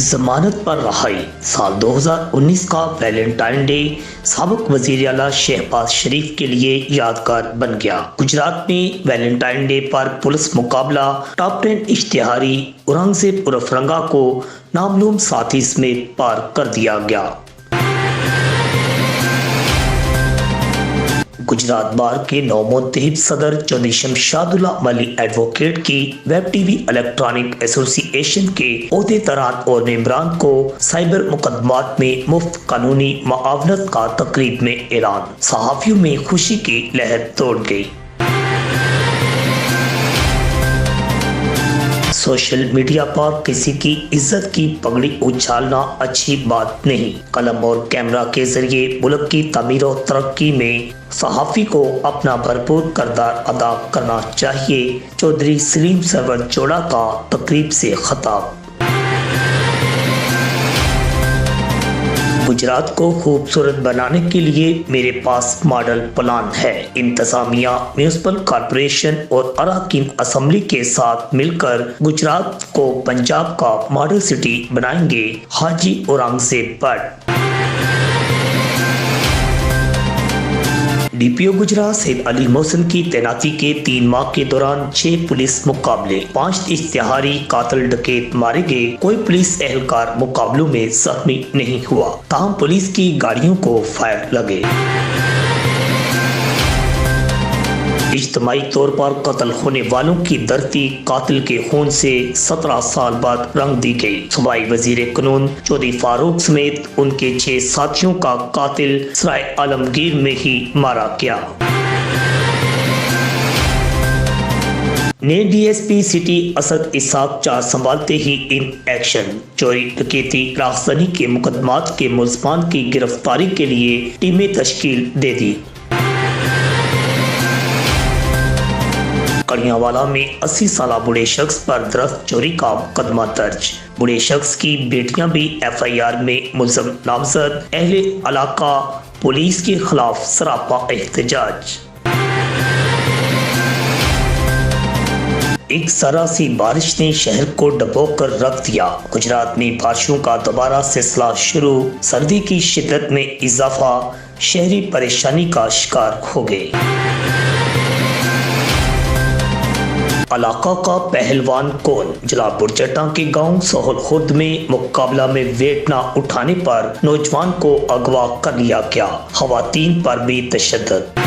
जमानत पर रहाई। साल 2019 का वैलेंटाइन डे साबिक वजीर आला शहबाज शरीफ के लिए यादगार बन गया। गुजरात में वैलेंटाइन डे पर पुलिस मुकाबला टॉप 10 इश्तिहारी औरंगजेब उर्फ रंगा को नामालूम साथी समेत पार कर दिया गया। गुजरात बार के नौमुंतखब सदर चौधरी शमशादुल्ला मली एडवोकेट की वेब टीवी इलेक्ट्रॉनिक एसोसिएशन के ओहदेदारान और मेंबरान को साइबर मुकदमात में मुफ्त कानूनी मुआवनत का तकरीब में ऐलान। सहाफियों में खुशी की लहर दौड़ गई। सोशल मीडिया पर किसी की इज्जत की पगड़ी उछालना अच्छी बात नहीं। कलम और कैमरा के जरिए मुल्क की तामीर और तरक्की में सहाफ़ी को अपना भरपूर किरदार अदा करना चाहिए। चौधरी सलीम सरवर जोड़ा का तकरीब से खिताब। गुजरात को खूबसूरत बनाने के लिए मेरे पास मॉडल प्लान है। इंतजामिया, म्यूनिसिपल कॉर्पोरेशन और अराकीन असम्बली के साथ मिलकर गुजरात को पंजाब का मॉडल सिटी बनाएंगे। हाजी औरंगजेब भट्ट। डीपीओ गुजरात सैयद अली मोहसिन की तैनाती के 3 माह के दौरान 6 पुलिस मुकाबले, 5 इश्तिहारी कातिल डकैत मारे गए। कोई पुलिस एहलकार मुकाबलों में जख्मी नहीं हुआ। ताहम पुलिस की गाड़ियों को फायर लगे। इज्तिमाई तौर पर कत्ल होने वालों की धरती कातिल के खून से 17 साल बाद रंग दी गई। सूबाई वजीर कानून चौधरी फारूक समेत उनके 6 साथियों का कातिल सराय आलमगीर में ही मारा गया। नए DSP city Asad Isaq charge संभालते ही इन एक्शन। चोरी डकैती राजधानी के मुकदमात के मुलजमान की गिरफ्तारी के लिए टीमें तश्कील दे दी। कड़ियांवाला में 80 साल बूढ़े शख्स पर दरख्त चोरी का मुकदमा दर्ज। बूढ़े शख्स की बेटियां भी एफआईआर में मुलजम नामजद। अहले इलाका पुलिस के खिलाफ सरापा एहतजाज। एक जरा सी बारिश ने शहर को डुबोकर रख दिया। गुजरात में बारिशों का दोबारा सिलसिला शुरू। सर्दी की शिद्दत में इजाफा, शहरी परेशानी का शिकार हो गए। इलाका का पहलवान कौन? जिला बुरचटा के गांव सोहल खुर्द में मुकाबला में वेट न उठाने पर नौजवान को अगवा कर लिया गया। खवातीन पर भी तशद्दुद।